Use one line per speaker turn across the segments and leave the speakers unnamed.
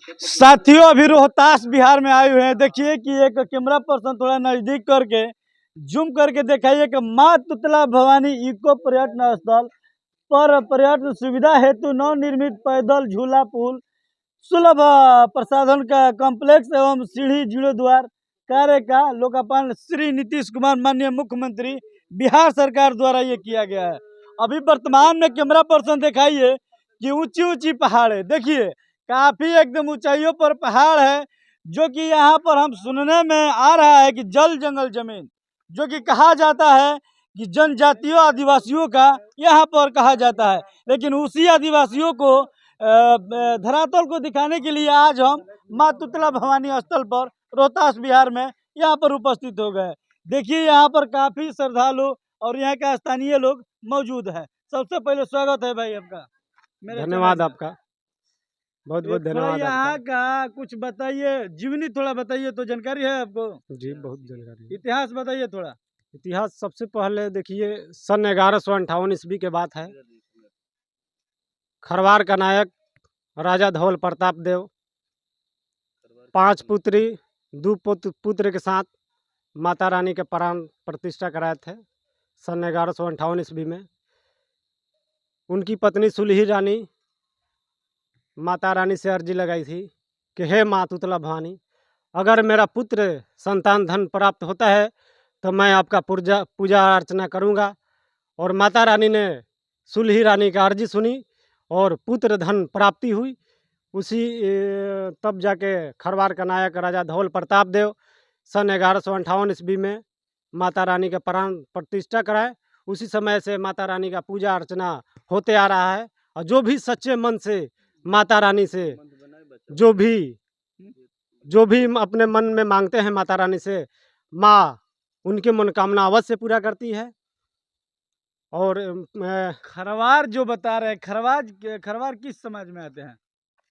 साथियों अभी रोहतास बिहार में आए हुए हैं। देखिए कि एक कैमरा पर्सन थोड़ा नजदीक करके जूम करके दिखाइए कि माँ तुतला भवानी इको पर्यटन स्थल पर पर्यटन सुविधा हेतु नवनिर्मित पैदल झूला पुल सुलभ प्रसाधन का कॉम्प्लेक्स एवं सीढ़ी जीरो द्वार कार्य का लोकार्पण श्री नीतीश कुमार माननीय मुख्यमंत्री बिहार सरकार द्वारा ये किया गया है। अभी वर्तमान में कैमरा पर्सन दिखाइए कि ऊंची ऊंची पहाड़ है। देखिए काफी एकदम ऊंचाइयों पर पहाड़ है, जो कि यहाँ पर हम सुनने में आ रहा है कि जल जंगल जमीन, जो कि कहा जाता है कि जनजातियों आदिवासियों का यहाँ पर कहा जाता है। लेकिन उसी आदिवासियों को धरातल को दिखाने के लिए आज हम माँ तुतला भवानी स्थल पर रोहतास बिहार में यहाँ पर उपस्थित हो गए। देखिए यहाँ पर काफी श्रद्धालु और यहाँ का स्थानीय लोग मौजूद है। सबसे पहले स्वागत है भाई आपका।
धन्यवाद आपका, बहुत बहुत
थोड़ा
धन्यवाद
यहाँ
आपका।
का कुछ बताइए, जीवनी थोड़ा बताइए, तो जानकारी है आपको?
जी बहुत जानकारी है।
इतिहास बताइए थोड़ा।
इतिहास सबसे पहले देखिए, सन 1158 ईस्वी के बात है। खरवार का नायक राजा धवल प्रताप देव 5 पुत्री 2 पुत्र के साथ माता रानी के प्राण प्रतिष्ठा कराए थे सन 1158 ईस्वी में। उनकी पत्नी सुलही रानी माता रानी से अर्जी लगाई थी कि हे माँ तुतला भवानी, अगर मेरा पुत्र संतान धन प्राप्त होता है तो मैं आपका पूजा अर्चना करूँगा। और माता रानी ने सुलही रानी का अर्जी सुनी और पुत्र धन प्राप्ति हुई। उसी तब जाके खरवार का नायक राजा धवल प्रताप देव सन 1158 ईस्वी में माता रानी का प्राण प्रतिष्ठा कराए। उसी समय से माता रानी का पूजा अर्चना होते आ रहा है। और जो भी सच्चे मन से माता रानी से जो भी अपने मन में मांगते हैं माता रानी से, माँ उनकी मनोकामना अवश्य पूरा करती है। और
खरवार जो बता रहे हैं, खरवार किस समाज में आते हैं?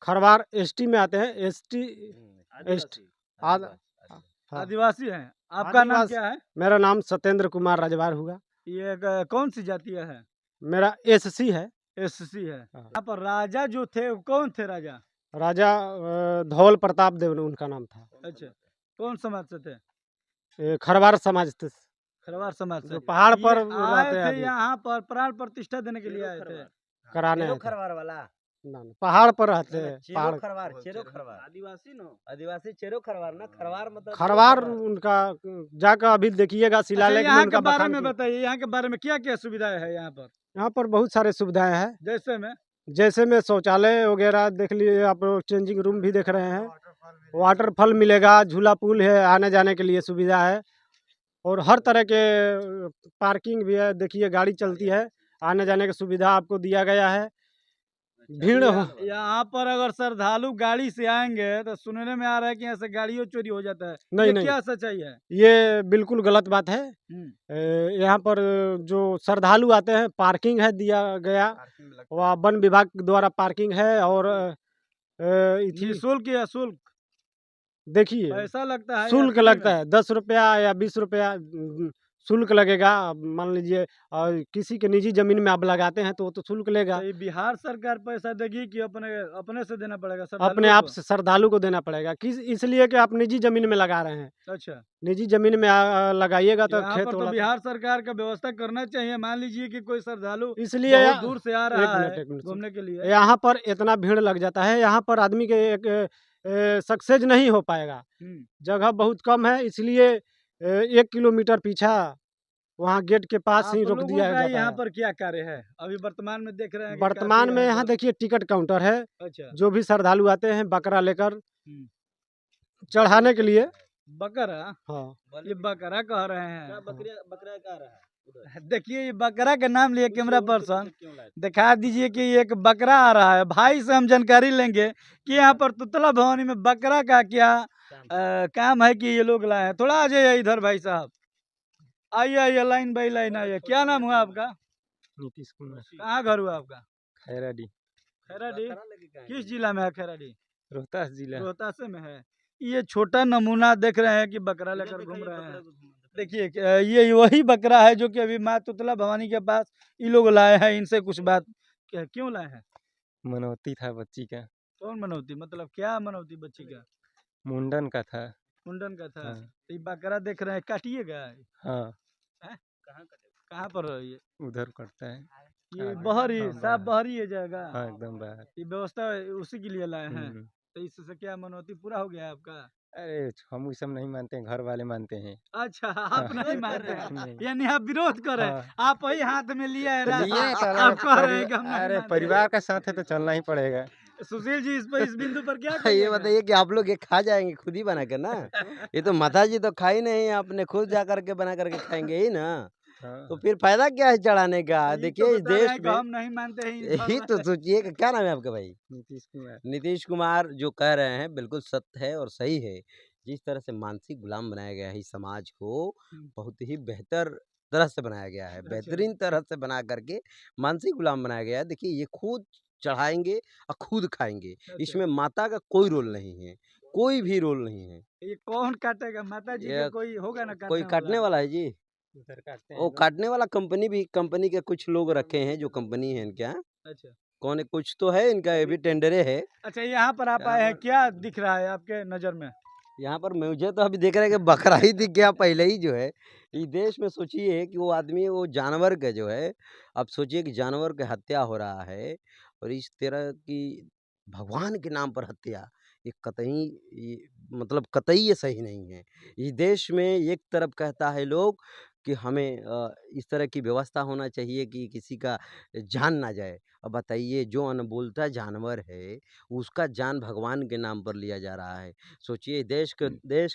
खरवार एसटी में आते हैं। एसटी
आदिवासी हैं। आपका नाम क्या है?
मेरा नाम सत्येंद्र कुमार राजवार हुआ।
ये कौन सी जातीय है?
मेरा एससी है।
एससी है। यहाँ पर राजा जो थे वो कौन थे?
राजा धवल प्रताप देव उनका नाम था।
अच्छा, कौन समाज से थे?
खरवार समाज थे।
खरवार समाज से।
पहाड़ पर
आए थे यहाँ पर प्राण प्रतिष्ठा देने के लिए आए थे
कराने।
खरवार वाला
पहाड़ पर रहते हैं।
चेरो खरवार आदिवासी चेरो खरवार ना, खरवार मतलब
खरवार उनका जाकर अभी देखिएगा शिलालेख में उनका
बारे में बताइए। यहाँ के बारे में क्या क्या सुविधाएं है? यहाँ पर
बहुत सारे सुविधाएं हैं।
जैसे में
शौचालय वगैरह देख लीजिए आप, चेंजिंग रूम भी देख रहे हैं। वाटरफॉल मिलेगा, झूला पुल है, आने जाने के लिए सुविधा है। और हर तरह के पार्किंग भी है। देखिए गाड़ी चलती है, आने जाने की सुविधा आपको दिया गया है। भीड़
यहाँ पर अगर श्रद्धालु गाड़ी से आएंगे तो सुनने में आ रहा है कि यहाँ से गाड़ियों चोरी हो जाता है। नहीं, क्या सच्चाई है? ये
बिल्कुल गलत बात है। यहाँ पर जो श्रद्धालु आते हैं, पार्किंग है दिया गया, वह वन विभाग द्वारा पार्किंग है। और
शुल्क
देखिए
ऐसा लगता है,
शुल्क लगता है 10 रुपया या 20 रुपया शुल्क लगेगा। मान लीजिए और किसी के निजी जमीन में आप लगाते हैं तो शुल्क लेगा।
तो बिहार सरकार पैसा देगी कि अपने से देना पड़ेगा?
अपने आप से श्रद्धालु को देना पड़ेगा। इसलिए कि आप निजी जमीन में लगा रहे हैं।
अच्छा,
निजी जमीन में लगाइएगा तो खेत
तो बिहार सरकार का व्यवस्था करना चाहिए। मान लीजिए कि कोई श्रद्धालु
इसलिए
दूर से आ रहा है घूमने के लिए,
यहाँ पर इतना भीड़ लग जाता है। यहाँ पर आदमी के एक सक्सेस नहीं हो पाएगा, जगह बहुत कम है। इसलिए 1 किलोमीटर पीछा वहाँ गेट के पास ही रोक दिया जाता है।
यहाँ पर क्या कार्य है अभी वर्तमान में देख रहे हैं?
वर्तमान में यहाँ देखिए टिकट काउंटर है।
अच्छा,
जो भी श्रद्धालु आते हैं बकरा लेकर चढ़ाने के लिए।
बकरा?
हाँ,
ये बकरा कह रहे हैं।
बकरा कह रहा है।
देखिए ये बकरा का नाम लिए कैमरा पर्सन, दिखा दीजिए कि एक बकरा आ रहा है। भाई से हम जानकारी लेंगे कि यहाँ पर तुतला भवानी में बकरा का क्या काम है कि ये लोग लाए हैं। थोड़ा आ जाइए इधर भाई साहब, आइए लाइन बाई लाइन आइए। क्या नाम हुआ आपका?
नीतीश कुमार।
कहाँ घर हुआ आपका?
खैराडी।
किस जिला में है खैराडी?
रोहतास जिला।
रोहतास में है। ये छोटा नमूना देख रहे हैं कि बकरा लेकर घूम रहे हैं। देखिए ये वही बकरा है जो कि अभी माँ तुतला भवानी के पास ये लोग लाए हैं। इनसे कुछ बात क्यों लाए हैं?
मनौती था बच्ची का।
कौन मनौती, मतलब क्या मनौती बच्ची का?
मुंडन का था।
मुंडन का था।
हाँ।
तो ये बकरा देख रहे हैं, काटिएगा?
हाँ,
कहाँ पर है ये?
उधर करता है।
ये
आगे।
बहरी,
हाँ,
साफ
बाहर।
बहरी है जगह।
हाँ, एकदम बाहर।
ये व्यवस्था उसी के लिए लाए हैं।
हम्म।
तो इससे क्या मनौती पूरा हो गया आपका?
अरे हम ये सब नहीं मानते हैं, घर वाले मानते हैं।
अच्छा,
हाँ।
आप नहीं मानते हैं,
नहीं।
यानी आप विरोध कर रहे हैं।
हाँ।
आप वही हाथ में लिए है ना,
लिए तो
आप कह रहे हैं कि हम नहीं
अरे
मानते।
परिवार का साथ है तो चलना ही पड़ेगा।
सुशील जी, इस पर, इस बिंदु पर क्या
ये
कहिएगा?
बताइए कि आप लोग ये खा जाएंगे खुद ही बना कर ना? ये तो माता जी तो खा ही नहीं, आपने खुद जा करके बना करके खाएंगे ही ना।
हाँ।
तो फिर फायदा क्या है चढ़ाने का?
यही तो
देखिए इस
बता रहे
देश
हैं कि
में
हम नहीं मानते हैं इन
यही तो सोचिए कि क्या नाम है आपका भाई?
नीतीश कुमार।
नीतीश कुमार जो कह रहे हैं बिल्कुल सत्य है और सही है। जिस तरह से मानसिक गुलाम बनाया गया है इस समाज को, बहुत ही बेहतर तरह से बनाया गया है,
अच्छा।
बेहतरीन तरह से बना करके मानसिक गुलाम बनाया गया है। देखिए ये खुद चढ़ाएंगे और खुद खाएंगे,
अच्छा।
इसमें माता का कोई रोल नहीं है, कोई भी रोल नहीं है।
ये कौन काटेगा? माता जी के
ये
कोई होगा ना
कोई काटने वाला है जी?
उधर काटते हैं
वो
लोग।
काटने वाला कंपनी के कुछ लोग रखे हैं, जो कंपनी है इनके यहाँ।
अच्छा।
कौन है, कुछ तो है इनका, ये भी टेंडरे है।
अच्छा, यहाँ पर आप आए हैं, क्या दिख रहा है आपके नजर में?
यहाँ पर मुझे तो अभी देख रहे हैं कि बकरा ही दिख गया पहले ही जो है। इस देश में सोचिए कि वो आदमी, वो जानवर का जो है, अब सोचिए कि जानवर की हत्या हो रहा है और इस तरह की भगवान के नाम पर हत्या, ये कतई, ये मतलब कतई ये सही नहीं है। इस देश में एक तरफ कहता है लोग कि हमें इस तरह की व्यवस्था होना चाहिए कि किसी का जान ना जाए। अब बताइए, जो अनबोलता जानवर है उसका जान भगवान के नाम पर लिया जा रहा है। सोचिए देश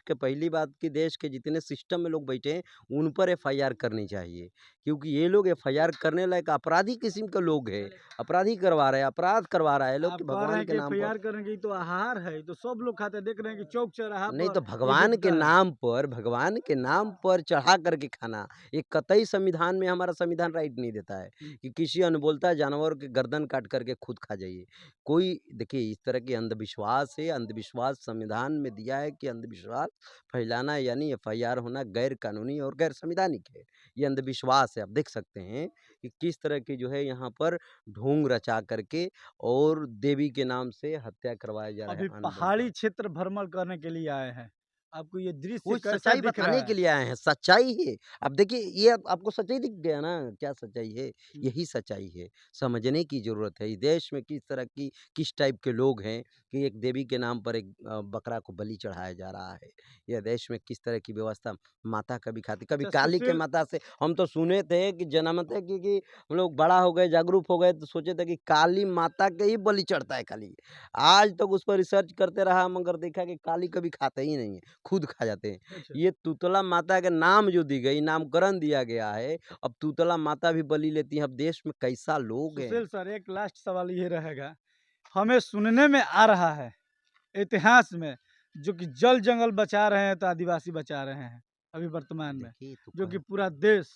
के पहली बात कि देश के जितने सिस्टम में लोग बैठे हैं उन पर एफआईआर करनी चाहिए, क्योंकि ये लोग एफआईआर करने लायक अपराधी किस्म के लोग हैं। अपराधी करवा रहे हैं, अपराध करवा रहा है लोग
आप
कि
कह रहे
भगवान
हैं
के
कि
नाम पर।
एफआईआर करेंगे, तो आहार है, ये तो सब लोग खाते हैं। देख रहे हैं कि चौक चौराहा
नहीं
पर
तो
ये
भगवान के
बिकता है।
नाम पर, भगवान के नाम पर चढ़ा करके खाना, ये कतई संविधान में, हमारा संविधान राइट नहीं देता है कि किसी अनबोलता जानवर के गर्दन काट करके खुद खा जाइए। कोई देखिए, इस तरह के अंधविश्वास है, अंधविश्वास संविधान में दिया है कि अंधविश्वास फैलाना यानी एफआईआर होना गैर कानूनी और गैर संवैधानिक है। ये अंधविश्वास है। आप देख सकते हैं कि किस तरह की जो है यहाँ पर ढोंग रचा करके और देवी के नाम से हत्या करवाया जा रहा है
अभी
अनबोलता।
पहाड़ी क्षेत्र भ्रमण करने के लिए आए हैं, आपको ये दृश्य
वो
कैसा
सच्चाई
दिख रहा
बताने
है?
के लिए आए हैं, सच्चाई है। अब देखिए, ये आपको सच्चाई दिख गया ना, क्या सच्चाई है? यही सच्चाई है। समझने की ज़रूरत है, इस देश में किस तरह की, किस टाइप के लोग हैं कि एक देवी के नाम पर एक बकरा को बलि चढ़ाया जा रहा है। यह देश में किस तरह की व्यवस्था, माता कभी खाती, कभी
अच्छा,
काली के
सुशील,
माता से हम तो सुने थे कि जन्मते हैं कि हम लोग बड़ा हो गए, जागरूक हो गए तो सोचे थे कि काली माता के ही बलि चढ़ता है खाली। आज तक उस पर रिसर्च करते रहा मगर देखा कि काली कभी खाते ही नहीं है, खुद खा जाते हैं।
अच्छा,
ये तुतला माता के नाम जो दी गई, नामकरण दिया गया है, अब तुतला माता भी बलि लेती है। अब देश में कैसा लोग हैं।
सुशील सर, एक लास्ट सवाल ये रहेगा, हमें सुनने में आ रहा है इतिहास में, जो कि जल जंगल बचा रहे हैं तो आदिवासी बचा रहे हैं अभी वर्तमान में,
देखिए तो
जो कि पूरा देश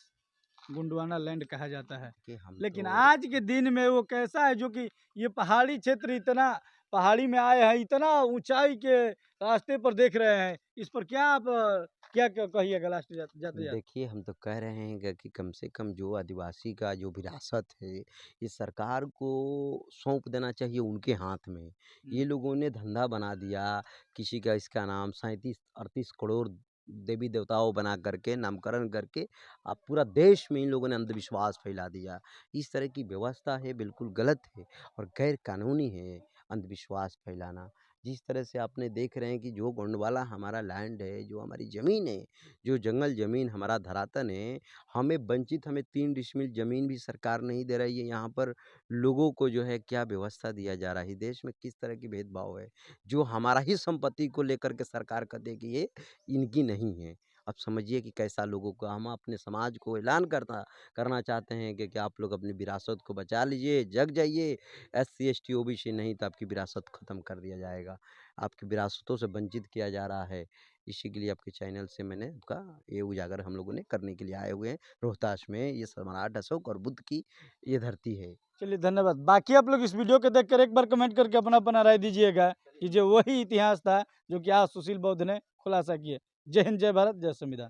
गुंडवाना लैंड कहा जाता है।
कि हम
लेकिन
तो
आज के दिन में वो कैसा है, जो कि ये पहाड़ी क्षेत्र, इतना पहाड़ी में आए हैं, इतना ऊंचाई के रास्ते पर देख रहे हैं, इस पर क्या आप क्या कहिएगा लास्ट जाते जाते?
देखिए, हम तो कह रहे हैं कि कम से कम जो आदिवासी का जो विरासत है, ये सरकार को सौंप देना चाहिए उनके हाथ में। ये लोगों ने धंधा बना दिया, किसी का इसका नाम 37-38 करोड़ देवी देवताओं बना करके, नामकरण करके, अब पूरा देश में इन लोगों ने अंधविश्वास फैला दिया। इस तरह की व्यवस्था है, बिल्कुल गलत है और गैर कानूनी है अंधविश्वास फैलाना। जिस तरह से आपने देख रहे हैं कि जो गोंडवाना हमारा लैंड है, जो हमारी ज़मीन है, जो जंगल ज़मीन हमारा धरातल है, हमें वंचित, हमें 3 डिसमिल ज़मीन भी सरकार नहीं दे रही है। यहाँ पर लोगों को जो है क्या व्यवस्था दिया जा रहा है, देश में किस तरह की भेदभाव है, जो हमारा ही संपत्ति को लेकर के सरकार कहती है कि ये इनकी नहीं है। अब समझिए कि कैसा लोगों को, हम अपने समाज को ऐलान करना चाहते हैं कि आप लोग अपनी विरासत को बचा लीजिए, जग जाइए। SC ST OBC नहीं तो आपकी विरासत ख़त्म कर दिया जाएगा, आपकी विरासतों से वंचित किया जा रहा है। इसी के लिए आपके चैनल से मैंने आपका ये उजागर हम लोगों ने करने के लिए आए हुए हैं। रोहतास में ये सम्राट अशोक और बुद्ध की ये धरती है।
चलिए, धन्यवाद। बाकी आप लोग इस वीडियो को देखकर एक बार कमेंट करके अपना अपना राय दीजिएगा कि जो वही इतिहास था जो कि आज सुशील बौद्ध ने खुलासा किए। जय हिंद, जय भारत, जय संविधान।